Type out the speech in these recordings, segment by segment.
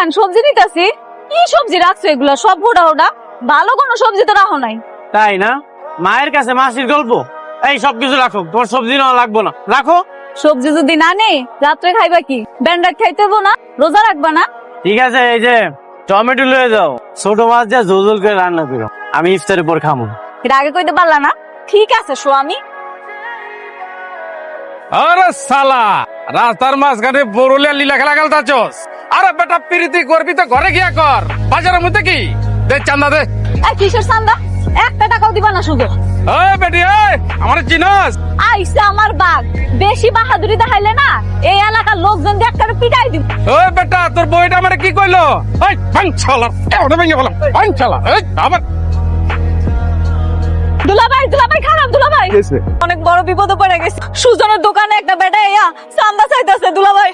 কেন সবজি নিতেছি। কি সবজি রাখছো এগুলা? সব ওটা ওটা ভালো কোনো সবজি তো রাখো নাই। তাই না? মায়ের কাছে মাসির গল্প। এই সবকিছু রাখো, তোমার সবজি নেওয়া লাগবো না, রাখো। সবজি যদি না নেই রাত্রে খাইবা কি? ব্যান্ডার খাইতে হবো না? রোজা রাখবা না? ঠিক আছে, এই যে টমেটো লয়ে যাও, ছোট মাছ যা ঝোল ঝোল করে রান্না করো, আমি ইফতারের পর খাবো। এটা আগে কইতে পারলা না? ঠিক আছে স্বামী। আরে সালা, রাস্তার মাঝখানে বরুলিয়া লীলা খেলা খেলতাছস? আরে বেটা, প্রীতি করবি তো ঘরে গিয়া কর, বাজারের মধ্যে কি দে, চান্দা দে। এই কিসের চান্দা? একটা টাকাও দিবা না শুধু। এই বেটি, এই আমার চিনস? আইসে আমার বাঘ, বেশি বাহাদুরি দেখাইলে না এই এলাকার লোকজন দিয়ে একটা পিটাই দিব। ওই বেটা, তোর বইটা আমারে কি কইলো? এই ভাঙ শালা, ওটা ভেঙে বললাম, ভাঙ শালা। এই আবার দুলাভাই খারাপ। দুলাভাই অনেক বড় বিপদে পড়ে গেছে। সুজনের দোকানে একটা বেটা ইয়া চান্দা চাইতেছে। দুলাভাই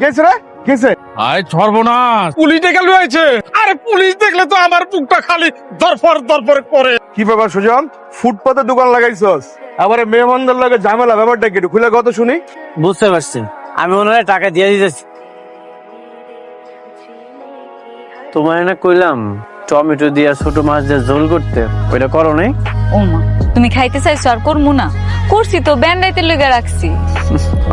কেছে রে কেছে? আয় সর্বনাশ, পুলিশ ডেকে লইছে। আরে পুলিশ দেখলে তো আমার বুকটা খালি দরপর করে। কি ব্যাপার সুজন, ফুটপাতে দোকান লাগাইছস? আবার মেহমানদের লাগে ঝামেলা, ব্যাপারটা কি একটু খুলে কত শুনি। বুঝতে পারছি, আমি ওনারে টাকা দিয়ে দিতেছি। তোমার না কইলাম টমেটো দিয়া ছোট মাছ দিয়ে ঝোল করতে, ওইটা করো নাই? ও মা, তুমি খাইতে চাইছো আর করমু না? করছি তো, ব্যান্ডাইতে লেগে রাখছি।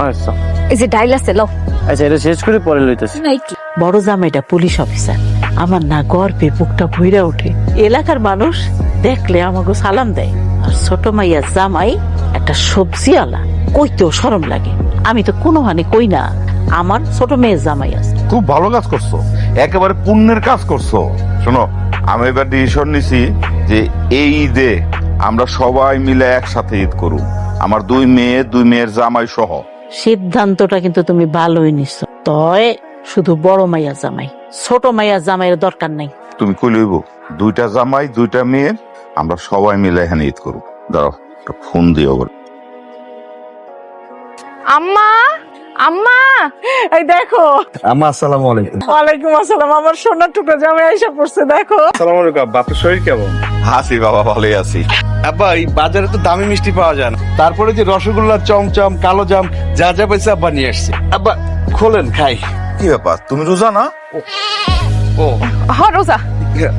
আচ্ছা এই যে ডাইল আছে লও। আচ্ছা, এটা শেষ করে পরে লইতেছি। না একটু বড় জামাইটা পুলিশ অফিসার। আমার না গর্বে বুকটা ভুইরা ওঠে। এলাকার মানুষ দেখলে আমাকে সালাম দেয়। আর ছোট মাইয়া জামাই একটা সবজিওয়ালা, কইতেও শরম লাগে। আমি তো কোনো হানি কই না আমার ছোট মেয়ের জামাই আছে। খুব ভালো কাজ করছো, একেবারে পুণ্যের কাজ করছো। শোনো, আমি এবার ডিসিশন নিছি যে এই ঈদে আমরা সবাই মিলে একসাথে ঈদ করব, আমার দুই মেয়ের জামাই সহ। সিদ্ধান্তটা কিন্তু তুমি ভালোই নিছো। তয় শুধু বড় মাইয়া জামাই, ছোট মাইয়া জামাইয়ের দরকার নাই। তুমি কই লইব? দুইটা জামাই দুইটা মেয়ে, আমরা সবাই মিলে এখানে ঈদ করব। দাঁড়াও, একটা ফোন দিও। আম্মা, আম্মা, এই দেখো। আম্মা আসসালামু আলাইকুম। ওয়ালাইকুম আসসালাম। আমার সোনার টুকরা জামাই আইসা পড়ছে, দেখো। আসসালামু আলাইকুম আব্বা, আপনার শরীর কেমন? হাসি বাবা, ভালোই আছি। আব্বা, এই বাজারে তো দামি মিষ্টি পাওয়া যায় না, তারপরে যে রসগোল্লা, চমচম, কালো জাম যা যা পাইছে আব্বা নিয়ে আসছে। আব্বা খোলেন খাই। কি ব্যাপার, তুমি রোজা না? ও হ্যাঁ রোজা।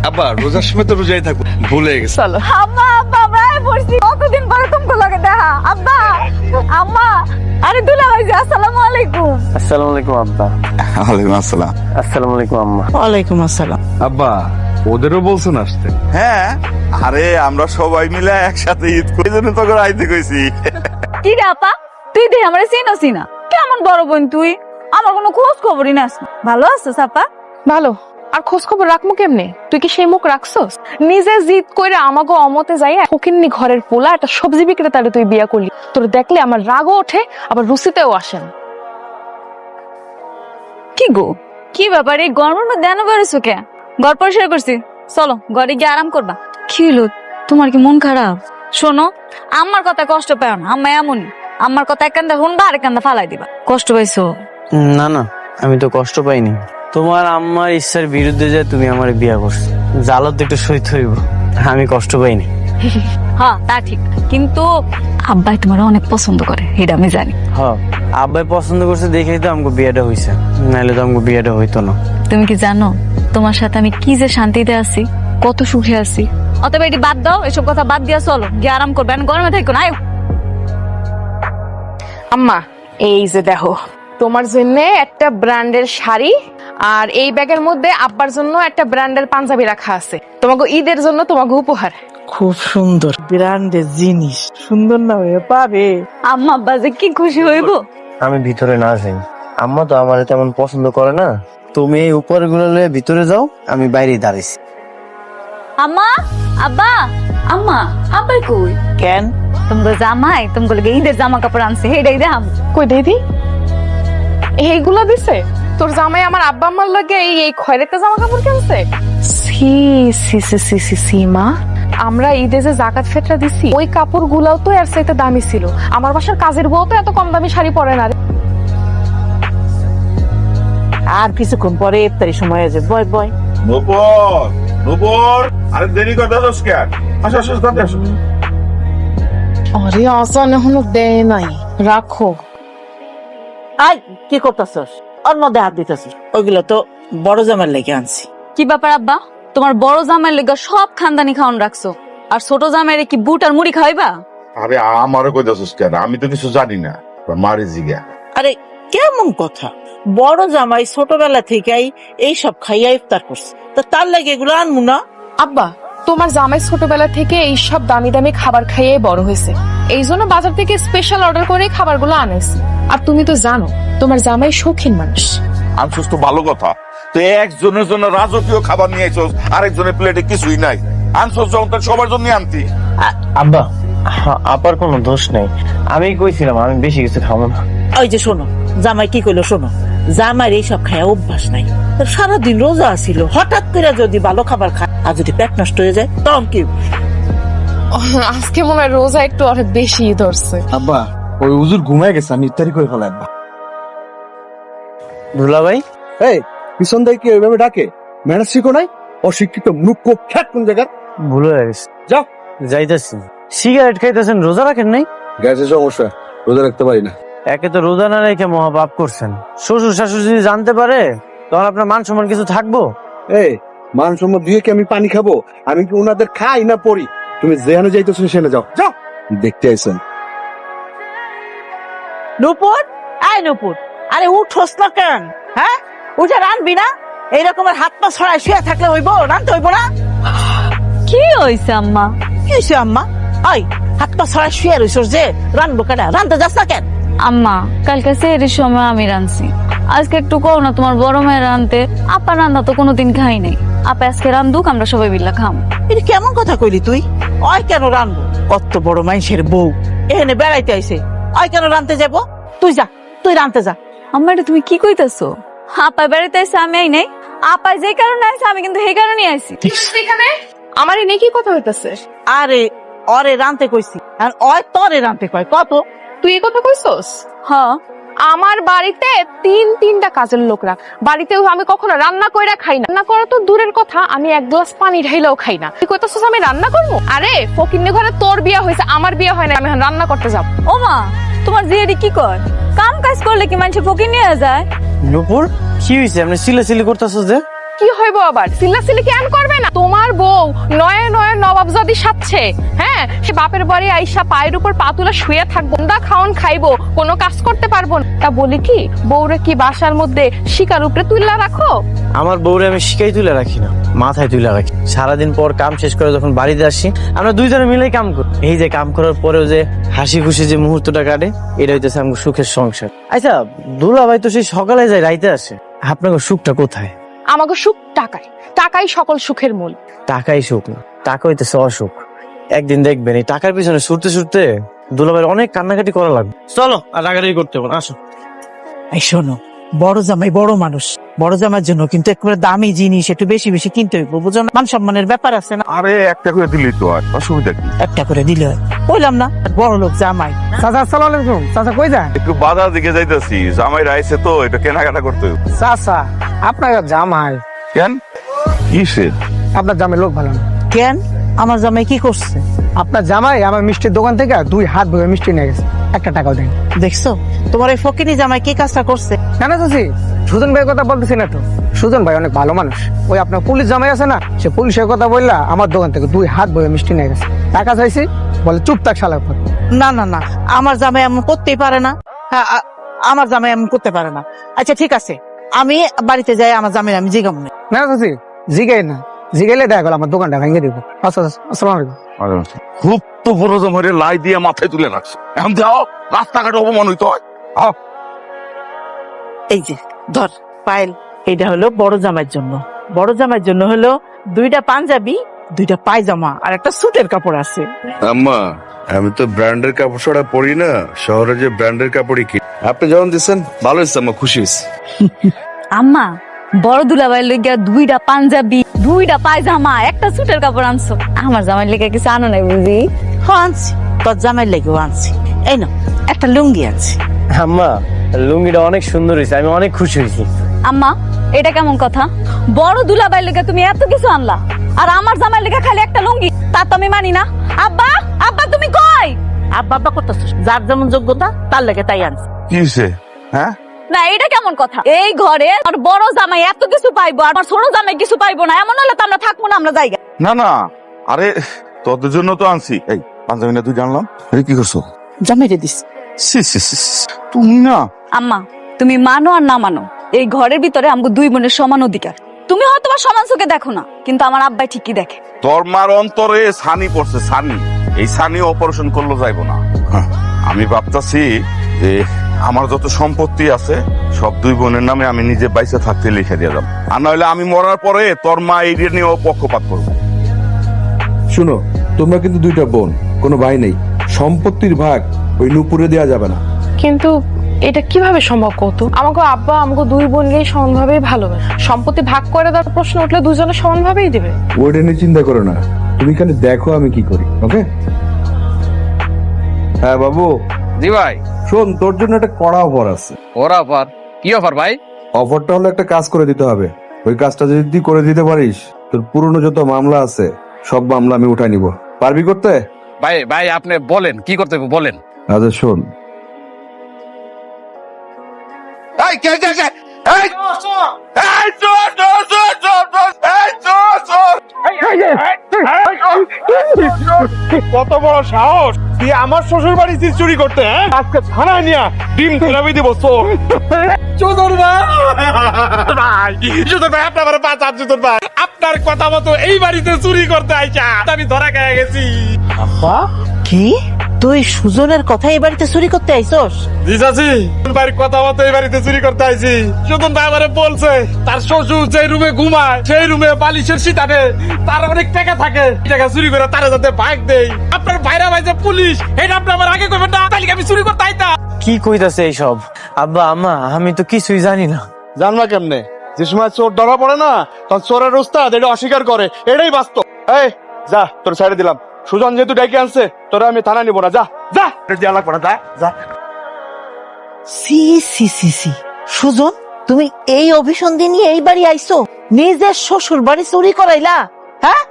আব্বা, রোজার সময় তো রোজাই থাকবো, ভুলে গেছি। চলো। আব্বা আব্বা ভাই পড়ছি, কতদিন পরে তোমাকে লাগে দেখা। আব্বা আম্মা, আরে দুলাভাই জি, আসসালামু আলাইকুম। আসসালামু আলাইকুম আব্বা। ওয়ালাইকুম আসসালাম। আসসালামু আলাইকুম আম্মা। ওয়ালাইকুম আসসালাম। আব্বা, ওদেরও বলছেন আসতে? হ্যাঁ, আরে আমরা সবাই মিলে একসাথে ঈদ করি, জন্য তোকে আইতে কইছি। কি রে আপা, তুই দেখে আমার চিনোসি না? কেমন বড় বোন তুই, আমার কোনো খোঁজ খবরই না। ভালো আছিস আপা? ভালো। আর খোঁজ খবর রাখবো কেমনে? তুই কি সেই মুখ রাখছস? নিজে জিদ করে আমাকে অমতে যাই ফকিন্নি ঘরের পোলা একটা সবজি বিক্রেতারে তুই বিয়া করলি। তোর দেখলে আমার রাগও ওঠে, আবার রুচিতেও আসেন। কি গো, কি ব্যাপার এই গরমের মধ্যে দেন বেরোছো কে? ঘর পরিষ্কার করছি, চলো ঘরে গিয়ে আরাম করবা। কি হলো, তোমার কি মন খারাপ? শোনো, আমার কথা কষ্ট পাও না, আম্মা এমনই। আমার কথা এক কান্দা শুনবা আর এক কান্দা ফালাই দিবা। কষ্ট পাইছো? না না, আমি তো কষ্ট পাইনি। তোমার আম্মার ইচ্ছার বিরুদ্ধে যে তুমি আমার বিয়া করছো, জালত একটু সইতে হইব। আমি কষ্ট পাইনি। হ্যাঁ তা ঠিক, কিন্তু আব্বাই তোমার অনেক পছন্দ করে, এটা আমি জানি। হ্যাঁ, আব্বাই পছন্দ করছে দেখেই তো আমাকে বিয়েটা হইছে, নাহলে তো আমাকে বিয়েটা হইতো না। তুমি কি জানো তোমার সাথে আমি কি যে শান্তিতে আছি, কত সুখে আছি। অতএব এটি বাদ দাও, এসব কথা বাদ দিয়া চলো গিয়ে আরাম করবে। গরমে থাকো না। আম্মা, এই যে দেখো, তোমার জন্য একটা ব্র্যান্ডের শাড়ি, আর এই ব্যাগের মধ্যে আব্বার জন্য একটা ব্র্যান্ডের পাঞ্জাবি রাখা আছে। তোমাকে ঈদের জন্য তোমাকে উপহার। খুব সুন্দর ব্র্যান্ডের জিনিস, সুন্দর না হয়ে পারে? আম্মা আব্বা যে কি খুশি হইব। আমি ভিতরে না যাই, আম্মা তো আমার তেমন পছন্দ করে না। তুমি এই উপরে গুলো লয়ে ভিতরে যাও, আমি বাইরে দাঁড়িয়েছি। আম্মা আব্বা, আম্মা আব্বাই কই? কেন? তোমাকে জামাই তোমাকে ঈদের জামা কাপড় আনছে, হেডাই দেখাম। কই দিদি, এইগুলা দিছে তোর জামাই? আমার আব্বা আম্মার লাগে এই খয়রেতে জামা কাপড় কিনছে? সি সি সি সি সি সি মা, আমরা ঈদে যে জাকাত ফেতরা দিছি ওই কাপড় গুলাও তো এর চাইতে দামি ছিল। আমার বাসার কাজের বউ তো এত কম দামি শাড়ি পরে না রে। আর কিছুক্ষণ পরে ইফতারি সময় হয়ে যাবে। বয় বয়। নূপুর, আরে দেরি করতেছস কেন? আসো আসো, তাড়াতাড়ি আসো। আরে আসান এখনো দেয় নাই, রাখো। আই কি করতেছস? ওর মধ্যে হাত দিতেছিস? ওইগুলো তো বড় জামার লেগে আনছি। কি ব্যাপার আব্বা, তোমার বড় জামাইয়ের লেগা সব খানদানি খাওয়ান রাখছো, আর ছোট জামাইয়ের কি বুট আর মুড়ি খাওয়াইবা? আরে আমারও কইতাছিস কেন? আমি তো কিছু জানি না, মারি জিগা। আরে কেমন কথা, বড় জামাই ছোটবেলা থেকেই এইসব খাইয়া ইফতার করছে, তা তার লাগে এগুলো আনবো না? আব্বা, তোমার জামাই ছোটবেলা থেকে এই সব দামি দামি খাবার খাইয়ে বড় হয়েছে, এই জন্য বাজার থেকে স্পেশাল অর্ডার করে খাবারগুলো আনেছে। আর তুমি তো জানো তোমার জামাই শৌখিন মানুষ। আনছস তো ভালো কথা, তো একজনের জন্য রাজকীয় খাবার নিয়ে আইছস, আরেকজনের প্লেটে কিছুই নাই। আনছস যখন তার সবার জন্য আনতি। আব্বা, আপার কোনো দোষ নেই, আমি কইছিলাম আমি বেশি কিছু খাবো না। ওই যে শোনো, জামাই কি কইলো শোনো, জামাইয়ের এইসব খায়া অভ্যাস নাই, তার সারাদিন রোজা ছিল, হঠাৎ করে যদি ভালো খাবার খায় আর যদি পেট নষ্ট হয়ে যায় তখন কি? আজকে মনে হয় রোজা একটু অনেক বেশি ধরছে। আব্বা, ওই হুজুর ঘুমায় গেছে, আমি ইফতারি করে ফেলাই। আব্বা, দুলা ভাই, এই পিছন থেকে কি ওইভাবে ডাকে? ম্যানেজ শিখো নাই? অশিক্ষিত মূর্খ খ্যাট কোন জায়গার? ভুল হয়ে গেছে, যাও। যাইতেছি। সিগারেট খাইতেছেন, রোজা রাখেন নাই? গ্যাসের সমস্যা, রোজা রাখতে পারি না। একে তো রোজা না রেখে মহাপাপ করছেন, শ্বশুর শাশুড়ি যদি জানতে পারে তখন আপনার মান সম্মান কিছু থাকবো? এই মান সম্মান দিয়ে কি আমি পানি খাবো? আমি কি ওনাদের খাই না পড়ি? তুমি যেখানে যাইতেছো সেখানে যাও, যাও। দেখতে আইছেন? নূপুর, আয় নূপুর, আরে উঠোস না কেন? হ্যাঁ, উঠে রানবি না? এইরকম হাত পা ছড়ায় শুয়ে থাকলে হইব? রানতে হইব না? কি হইছে আম্মা? কি হয়েছে আম্মা? আই, হাত পা ছড়ায় শুয়ে রইছস যে, রানবো কেন? রানতে যাস না কেন? আম্মা, কালকে সেহরির সময় আমি রাঁধছি, আজকে একটু কও না তোমার বড় মেয়ের রাঁধতে। আপা রান্না তো কোনোদিন খাই নাই, আপা আজকে রান্ধুক, আমরা সবাই মিল্লা খাম। এটা কেমন কথা কইলি তুই? ওই কেন রানবো? কত বড় মানুষের বউ এখানে বেড়াইতে আইছে, ওই কেন রানতে যাবো? তুই যা, তুই রানতে যা। আম্মা, এটা তুমি কি কইতাছো? আপা বেড়াইতে আইছে, আমি আই নাই। আপা যে কারণে আইছে, আমি কিন্তু সেই কারণে আইছি। এখানে আমার এনে কি কথা হইতাছে? আরে অরে রানতে কইছি, আর ওই তরে রানতে কয় কত? তুই এই কথা কইছস? হ্যাঁ, আমার বাড়িতে তিনটা কাজের লোক রাখ, বাড়িতেও আমি কখনো রান্না কইরা খাই না। রান্না করা তো দূরের কথা, আমি এক গ্লাস পানি ঢাইলেও খাই না। তুই কইতাছস আমি রান্না করবো? আরে ফকিন্নি ঘরে তোর বিয়া হয়েছে, আমার বিয়া হয় না, আমি এখন রান্না করতে যাব। ও মা, তোমার জিয়ারি কি কর? কাম কাজ করলে কি মানুষ ফকির নিয়ে যায়? নূপুর, কি হয়েছে? আপনি সিলাসিলি করতেছো যে? কি হইব আবার? সিল্লাসিল্লি কেন করবে না? তোমার বউ নয়ে নয়ে নবাবজাদি সাজছে, হ্যাঁ, সে বাপের বাড়ি আইসা পায়ের উপর পা তুলে শুয়ে থাকবো, দা খাওন খাইবো, কোনো কাজ করতে পারবো না। তা বলি কি, বউরে কি বাসার মধ্যে শিকার উপরে তুললা রাখো? আমার বউরে আমি শিখাই তুলে রাখি না, মাথায় তুলে রাখি। সারাদিন পর কাম শেষ করে যখন বাড়িতে আসি, আমরা দুইজনে মিলেই কাম করি। এই যে কাম করার পরেও যে হাসি খুশি যে মুহূর্তটা কাটে, এটা হইতেছে আমার সুখের সংসার। আচ্ছা, দুলা ভাই তো সেই সকালে যায় রাইতে আসে, আপনার সুখটা কোথায়? আমাকে সুখ টাকায়, টাকাই সকল সুখের মূল। টাকাই সুখ না, টাকা হইতেছে অসুখ। একদিন দেখবেন এই টাকার পিছনে ছুটতে ছুটতে দুলাভাইয়ের অনেক কান্নাকাটি করা লাগবে। চলো, আর রাগারাগি করতে হবে না, আসো। এই শোনো, বড় জামাই বড় মানুষ, বড় জামাইয়ের জন্য কিন্তু একেবারে দামি জিনিস একটু বেশি বেশি কিনতে হইব, বুঝো না? মান সম্মানের ব্যাপার আছে না? আরে একটা করে দিলি তো, আর অসুবিধা কি? একটা করে দিলে হয়। বললাম না, বড় লোক জামাই। চাচা আসসালামু আলাইকুম। চাচা কই যান? একটু বাজার দিকে যাইতেছি, জামাই রাইছে তো, এটা কেনাকাটা করতে হবে। চাচা, আপনার জামাই, কেন? কিসে? আপনার জামাই লোক ভালো না। কেন? আমার জামাই কি করছে? আপনার জামাই আমার মিষ্টির দোকান থেকে 2 হাত ভরে মিষ্টি নিয়ে গেছে, একটা টাকাও দেন। দেখছো তোমার এই ফকিনি জামাই কি কাজটা করছে? না না চাচি, সুজন ভাইয়ের কথা বলতেছি না তো। সুজন ভাই অনেক ভালো মানুষ। ওই আপনার পুলিশ জামাই আছে না, সে পুলিশের কথা বললা আমার দোকান থেকে 2 হাত ভরে মিষ্টি নিয়ে গেছে। টাকা চাইছি, বলে চুপ থাক শালার পর। না না না, আমার জামাই এমন করতেই পারে না। হ্যাঁ, আমার জামাই এমন করতে পারে না। আচ্ছা ঠিক আছে, আমি বাড়িতে যাই, আমার জামাই আমি জিগাম না। না চাচি, জিগাই না, জিগাইলে দেখা গেল আমার দোকানটা ভেঙে দিব। আচ্ছা, আসসালামু আলাইকুম। খুব তো বড় জামাইরে লাই দিয়ে মাথায় তুলে রাখছে, এখন যাও, রাস্তাঘাটে অপমান হইতে হয়। এই যে ধর পায়েল, এইটা হলো বড় জামাইয়ের জন্য। বড় জামাইয়ের জন্য হলো 2টা পাঞ্জাবি, 2টা পায়জামা আর একটা স্যুটের কাপড় আছে। আম্মা, আমি তো ব্র্যান্ডের কাপড় ছাড়া পরি না, শহরে যে ব্র্যান্ডের কাপড়ই কিনি। আপনি যখন দিচ্ছেন ভালো হয়েছে, আম্মা খুশি হয়েছে। আম্মা, বড় দুলাভাইয়ের লইগা 2টা পাঞ্জাবি, 2টা পায়জামা, একটা সুটের কাপড় আনছো। আমার জামাইয়ের লেগে কিছু আনো নাই বুঝি? হ্যাঁ আনছি, তোর জামাইয়ের লেগেও আনছি। এই না, একটা লুঙ্গি আনছি। আম্মা, লুঙ্গিটা অনেক সুন্দর হয়েছে, আমি অনেক খুশি হয়েছি। আম্মা, এটা কেমন কথা? বড় দুলাভাইয়ের লেগে তুমি এত কিছু আনলা, আর আমার জামাইয়ের লেগে খালি একটা লুঙ্গি? তা তো আমি মানি না। আব্বা, আব্বা তুমি কই? আব্বা আব্বা করতেছিস, যার যেমন যোগ্যতা তার লেগে তাই আনছি। কি হয়েছে? হ্যাঁ, না এটা কেমন কথা? এই ঘরে আর বড় জামাই এত কিছু পাইবো আর আমার ছোট জামাই কিছু পাইবো না, এমন হলে তো আমরা থাকবো না, আমরা জায়গা। না না, আরে তোদের জন্য তো আনছি। এই পাঞ্জাবি না তুই জানলাম, আরে কি করছো? জামাইরে দিস। সি সি সি, তুমি না। আম্মা তুমি মানো আর না মানো, এই ঘরের ভিতরে আমগো দুই বোনের সমান অধিকার। তুমি হয়তো বা সমান চোখে দেখো না, কিন্তু আমার আব্বাই ঠিকই দেখে। তোর মার অন্তরে ছানি পড়ছে, ছানি। এই ছানি অপারেশন করলে যাইব না। হ্যাঁ, আমি ভাবতাছি যে আমার যত সম্পত্তি আছে সব দুই বোনের নামে আমি নিজে বাইসে থাকতে লিখে দিয়ে যাব, আর নইলে আমি মরার পরে তোর মা এই নিয়ে পক্ষপাত করবো। শুনো, তোমরা কিন্তু দুইটা বোন, কোনো ভাই নেই। সম্পত্তির ভাগ ওই নুপুরে দেওয়া যাবে না। কিন্তু এটা কিভাবে সম্ভব কত? আমাকে আব্বা আমাকে দুই বোনকে সমানভাবেই ভালোবাসে, সম্পত্তি ভাগ করে দেওয়ার প্রশ্ন উঠলে দুজনে সমানভাবেই দিবে। ওইটা নিয়ে চিন্তা করো না, তুমি খালি দেখো আমি কি করি। ওকে? হ্যাঁ বাবু, জি ভাই। শোন, তোর জন্য একটা কড়া অফার আছে। ওরা অফার? কি অফার ভাই? অফারটা হলো একটা কাজ করে দিতে হবে। ওই কাজটা যদি তুই করে দিতে পারিস, তোর পুরনো যত মামলা আছে সব মামলা আমি উঠাই নিব। পারবি করতে? ভাই ভাই আপনি বলেন কি করতে হবে বলেন। আচ্ছা শোন, এই কে কে কে? এই এই চোর চোর চোর চোর চোর, এই চোর চোর। কত বড় সাহস তুই আমার শ্বশুর বাড়ি চুরি করতে? হ্যাঁ, আজকে থানায় নিয়ে ডিম ধরাবি দিব চোর। চোদর ভাই, চোদর ভাই আপনার বাঁচান। চোদর ভাই আপনার কথা মতো এই বাড়িতে চুরি করতে আইসা আমি ধরা খেয়ে গেছি। কি তুই সুজনের কথা এই বাড়িতে চুরি করতে আইছস? জি চাচি, বাড়ির কথা মতো এই বাড়িতে চুরি করতে আইছি। চোদন ভাই আমারে বলছে তার শ্বশুর যে রুমে ঘুমায় সেই রুমে বালিশের সিটাতে তার অনেক টাকা থাকে, টাকা চুরি করে তারা যাতে ভাগ দেই। আপনার ভাইরা ভাই যে পুলিশ, এটা আপনি আমার আগে কইবেন না, তাহলে আমি চুরি করতে আইতাম। কি কইতাছে এইসব? আব্বা আম্মা আমি তো কিছুই জানি না। জানবা কেমনে? যে সময় চোর ধরা পড়ে না, তখন চোরের উস্তাদ এটা অস্বীকার করে, এটাই বাস্তব। এই যা, তোর ছেড়ে দিলাম। সুজন যেহেতু ডাইকে আনছে, তোরা আমি থানা নিব না। যা যা, দেওয়া লাগবে না, যা যা। সি সি সি সি, সুজন তুমি এই অভিসন্ধি নিয়ে এই বাড়ি আইছো? নিজের শ্বশুর বাড়ি চুরি করাইলা? হ্যাঁ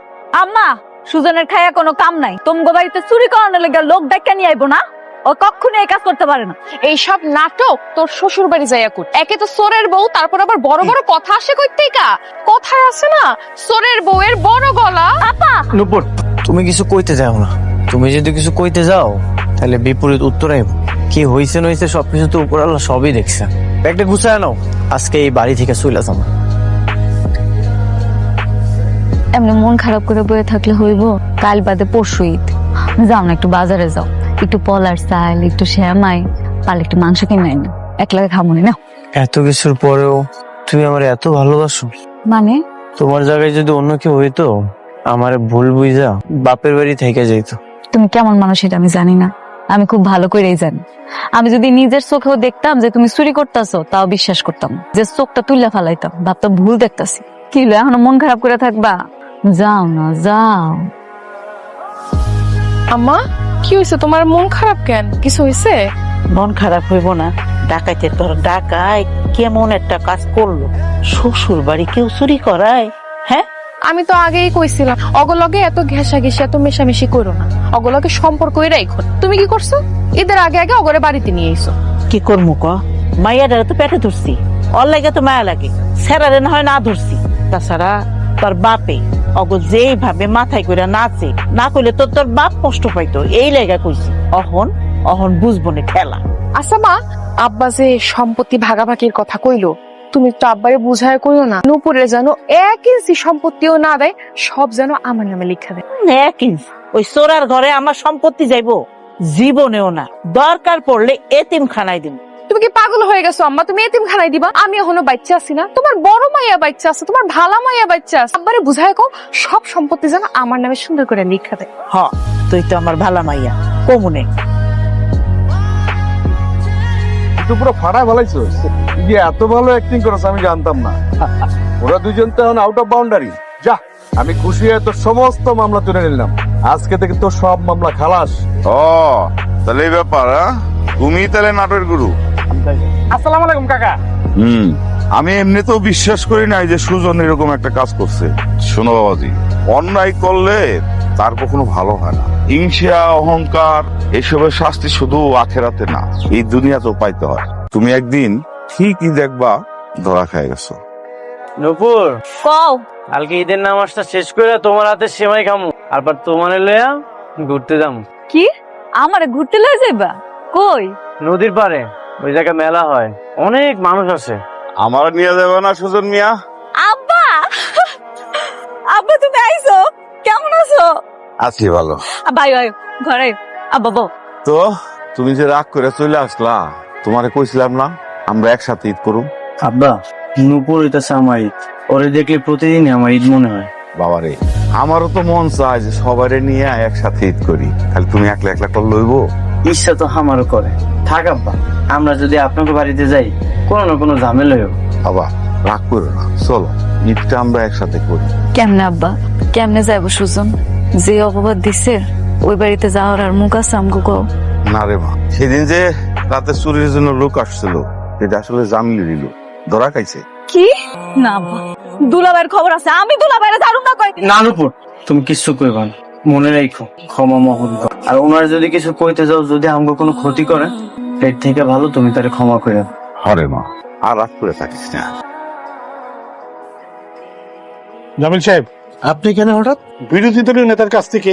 আম্মা, সুজনের খায়া কোনো কাম নাই, তোমগো বাড়িতে চুরি করানোর লেগে লোক ডাক্কা নিয়ে আইবো না? ও কখনো এই কাজ করতে পারে না। এইসব নাটক তোর শ্বশুর বাড়ি যাইয়া কর। একে তো চোরের বউ, তারপর আবার বড় বড় কথা আসে কই থেকে? কথায় আছে না, চোরের বউয়ের বড় গলা। আপা নুপুর, তুমি কিছু কইতে যাও না। তুমি যদি কিছু কইতে যাও তাহলে বিপরীত উত্তর আইব। কি হইছে নইছে সবকিছু তো উপর আল্লাহ সবই দেখছে। ব্যাগটা গুছায় নাও, আজকে এই বাড়ি থেকে চলে যাও। এমনি মন খারাপ করে বয়ে থাকলে হইব? কাল বাদে পরশু ঈদ, যাও না একটু বাজারে যাও, একটু পলার চাল, একটু শ্যামাই, পালে একটু মাংস কিনে আনো, একলাগে খামনি না। এত কিছুর পরেও তুমি আমার এত ভালোবাসো? মানে তোমার জায়গায় যদি অন্য কেউ হইতো আমারে ভুল বুঝা বাপের বাড়ি থেকে যেত। তুমি কেমন মানুষ এটা আমি জানি না, আমি খুব ভালো করেই জানি। আমি যদি নিজের চোখেও দেখতাম যে তুমি চুরি করতেছো, তাও বিশ্বাস করতাম না। যে চোখটা তুলে ফেলাইতাম, ভাবতাম ভুল দেখতাছি। কি হলো, এখনো মন খারাপ করে থাকবা? যাও না যাও। আম্মা কি হয়েছে তোমার? মন খারাপ কেন? কিছু হয়েছে? মন খারাপ হইব না? ডাকাইতে তোর ডাকাই কেমন একটা কাজ করলো। শ্বশুর বাড়ি কেউ চুরি করায়? হ্যাঁ, আমি তো আগেই কইছিলাম অগলগে এত ঘেঁষা ঘেঁষা এত মেশামেশি করো না, অগলগে সম্পর্কই রাখো। তুমি কি করছো? ঈদের আগে আগে অগরে বাড়িতে নিয়ে এসো। কি করবো ক? মাইয়াডারে তো পেটে ধরছি, ওর লাগে তো মায়া লাগে, সেরারে না হয় না ধরছি। তাছাড়া তোর বাপে অগ যেভাবে মাথায় করে নাচে, না কইলে তো তোর বাপ কষ্ট পাইতো, এই লেগা কইছি। অহন অহন বুঝবো না ঠেলা। আচ্ছা মা, আব্বা যে সম্পত্তি ভাগাভাগির কথা কইলো, তুমি তো আব্বারে বুঝায় কইও না, নুপুরে যেন 1 ইঞ্চি সম্পত্তিও না দেয়, সব যেন আমার নামে লিখা দেয়। এক ইঞ্চি ওই সোরার ঘরে আমার সম্পত্তি যাইবো? জীবনেও না। দরকার পড়লে এতিম খানায় দিব। তুমি কি পাগল হয়ে গেছো আম্মা? তুমি এতিমখানায় দিবা? আমি এখনো বাচ্চা আছি না? তোমার বড় মাইয়া বাচ্চা আছে, তোমার ভালা মাইয়া বাচ্চা আছে। আব্বারে বুঝায় কও সব সম্পত্তি যেন আমার নামে সুন্দর করে লিখা দেয়। হ, তুই তো আমার ভালা মাইয়া, কমুনে। তুই পুরো ফাটায় ভালাইছো। যে এত ভালো অ্যাক্টিং করছ আমি জানতাম না। ওরা দুজন তো এখন আউট অফ বাউন্ডারি। যা, আমি খুশি হয়ে তোর সমস্ত মামলা তুলে নিলাম। আজকে থেকে তোর সব মামলা খালাস। ও তাহলে এই ব্যাপার, তুমি তাহলে নাটের গুরু। আসসালামু আলাইকুম কাকা। আমি এমনিতেও বিশ্বাস করি না যে সুজন এরকম একটা কাজ করছে। শোনো বাবাজি, অন্যায় করলে তার কখনো ভালো হয় না। হিংসা, অহংকার এসবের শাস্তি শুধু আখেরাতে না, এই দুনিয়াতেও পাইতে হয়। তুমি একদিন ঠিকই দেখবা ধরা খাই গেছো। নূপুর, কও কালকে ঈদের নামাজটা শেষ করে তোমার হাতে সেমাই খামু, তারপর তোমার লইয়া ঘুরতে যাবো। কি আমারে ঘুরতে লয়ে যাইবা? কই? নদীর পাড়ে, ওই জায়গায় মেলা হয়, অনেক মানুষ আছে। আমার নিয়ে যাবে না সুজন মিয়া? আব্বা, আব্বা তুমি আইছো? কেমন আছো? আছি ভালো। ভাই ভাই ঘরে আব্বা বউ। তো তুমি যে রাগ করে চলে আসলা, তোমারে কইছিলাম না আমরা একসাথে ঈদ করুম? আব্বা, নূপুর হইতাছে আমার ঈদ, ওরে দেখলে প্রতিদিনই আমার ঈদ মনে হয়। বাবারে, আমারও তো মন চায় যে সবারে নিয়ে একসাথে ঈদ করি, খালি তুমি একলা একলা করে লইব? ইচ্ছা তো আমারও করে। থাক আব্বা, আমরা যদি আপনাকে বাড়িতে যাই কোনো না কোনো ঝামেলা হইব। বাবা রাগ করো না, চলো ঈদটা আমরা একসাথে করি। কেমনে আব্বা, কেমনে যাইব সুজন? যে অপবাদ দিছে ওই বাড়িতে যাওয়ার আর মুখ আছে আমগো কও? না রে মা, সেদিন যে রাতে চুরির জন্য লোক আসছিল, সেটা আসলে জামিলি দিল, ধরা খাইছে। কি? না আব্বা, দুলাভাইয়ের খবর আছে, আমি দুলাভাইরে জানুম না কই? না নূপুর, তুমি কিচ্ছু কইবা না, মনে রাখো ক্ষমা মহৎ গো। আর ওনার যদি কিছু কইতে যাও, যদি আমাকে কোনো ক্ষতি করে, এর থেকে ভালো তুমি তারে ক্ষমা করে দাও। হরে মা, আর রাগ করে থাকিস না। জামিল সাহেব, আপনি কেন হঠাৎ? বিরোধী দলীয় নেতার কাছ থেকে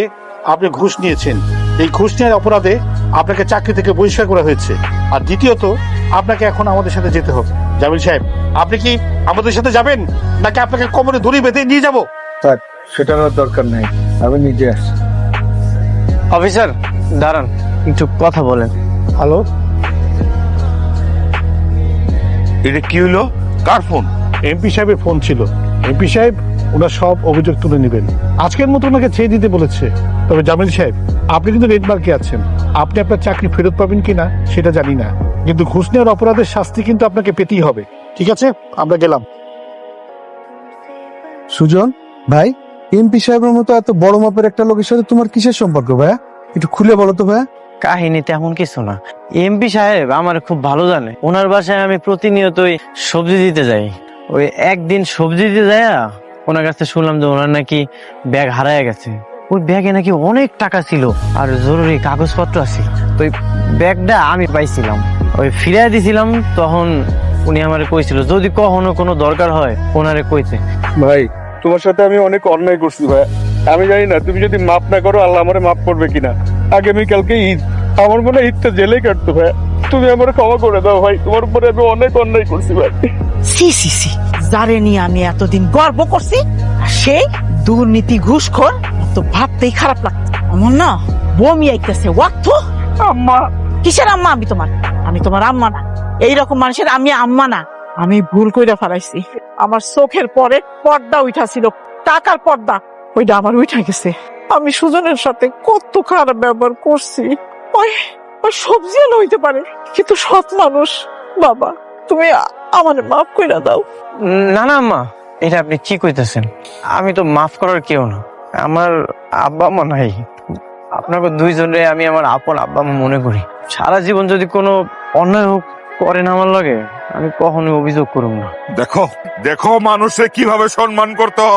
আপনি ঘুষ নিয়েছেন, এই ঘুষ নেওয়ার অপরাধে আপনাকে চাকরি থেকে বহিষ্কার করা হয়েছে। আর দ্বিতীয়ত, আপনাকে এখন আমাদের সাথে যেতে হবে। জামিল সাহেব, আপনি কি আমাদের সাথে যাবেন, নাকি আপনাকে কোমরে দড়ি বেঁধে নিয়ে যাব? স্যার, সেটার আর দরকার নাই, আমি নিজে আসছি। অফিসার দাঁড়ান, একটু কথা বলেন। হ্যালো, এটা কি হইলো? কার ফোন? এমপি সাহেবের ফোন ছিল। এমপি সাহেব ওনার সব অভিযোগ তুলে নেবেন, আজকের মতো ওনাকে ছেড়ে দিতে বলেছে। তবে জামিল সাহেব, আপনি কিন্তু রেড মার্কে আছেন, আপনি আপনার চাকরি ফেরত পাবেন কিনা সেটা জানি না, কিন্তু ঘুষ নেওয়ার অপরাধের শাস্তি কিন্তু আপনাকে পেতেই হবে। ঠিক আছে, আমরা গেলাম। সুজন ভাই, এমপি সাহেবের মতো এত বড় মাপের একটা লোকের সাথে তোমার কিসের সম্পর্ক ভাইয়া? একটু খুলে বলো তো ভাইয়া। কাহিনী তেমন কিছু না, এমপি সাহেব আমার খুব ভালো জানে। ওনার বাসায় আমি প্রতিনিয়তই সবজি দিতে যাই। ওই একদিন সবজি দিতে যায়, ওনার কাছে শুনলাম যে ওনার নাকি ব্যাগ হারায় গেছে। ওই ব্যাগে নাকি অনেক টাকা ছিল আর জরুরি কাগজপত্র আছে। তো ওই ব্যাগটা আমি পাইছিলাম, ওই ফিরাই দিছিলাম। তখন উনি আমারে কইছিল যদি কখনো কোনো দরকার হয় ওনারে কইতে। ভাই, তোমার সাথে আমি অনেক অন্যায় করছি ভাই, আমি জানি না তুমি যদি মাফ না করো আল্লাহ আমারে মাফ করবে কিনা। আগামীকালকে ঈদ, আমার মনে হয় ঈদটা জেলেই কাটতো ভাই, তুমি আমার ক্ষমা করে দাও ভাই, তোমার উপরে আমি অনেক অন্যায় করছি ভাই। সি সি সি, যারে নিয়ে আমি এতদিন গর্ব করছি, আর সেই দুর্নীতি ঘুষখোর, তো ভাবতেই খারাপ লাগছে। আমার না বমি আইতেছে। ওয়াক্ত আম্মা, কিসের আম্মা? আমি তোমার আম্মা না, এইরকম মানুষের আমি আম্মা না। আমি ভুল কইরা ফেলাইছি, আমার চোখের পরে পর্দা উঠাছিল, টাকার পর্দা, ওইটা আমার উঠা গেছে। আমি সুজনের সাথে কত খারাপ ব্যবহার করছি। ওই ওই সবজি আলো হইতে পারে, কিন্তু সৎ মানুষ। বাবা, তুমি আমার মাফ কইরা দাও। না না আম্মা, এটা আপনি কি কইতেছেন? আমি তো মাফ করার কেউ না, আমার আব্বা মা নাই। আপনাকে দুইজনে আমি আমার আপন আব্বা মা মনে করি। সারা জীবন যদি কোনো অন্যায় হোক করেন আমার লাগে, আমি কখনোই অভিযোগ করব না। দেখো দেখো মানুষে কিভাবে সম্মান করতে হয়।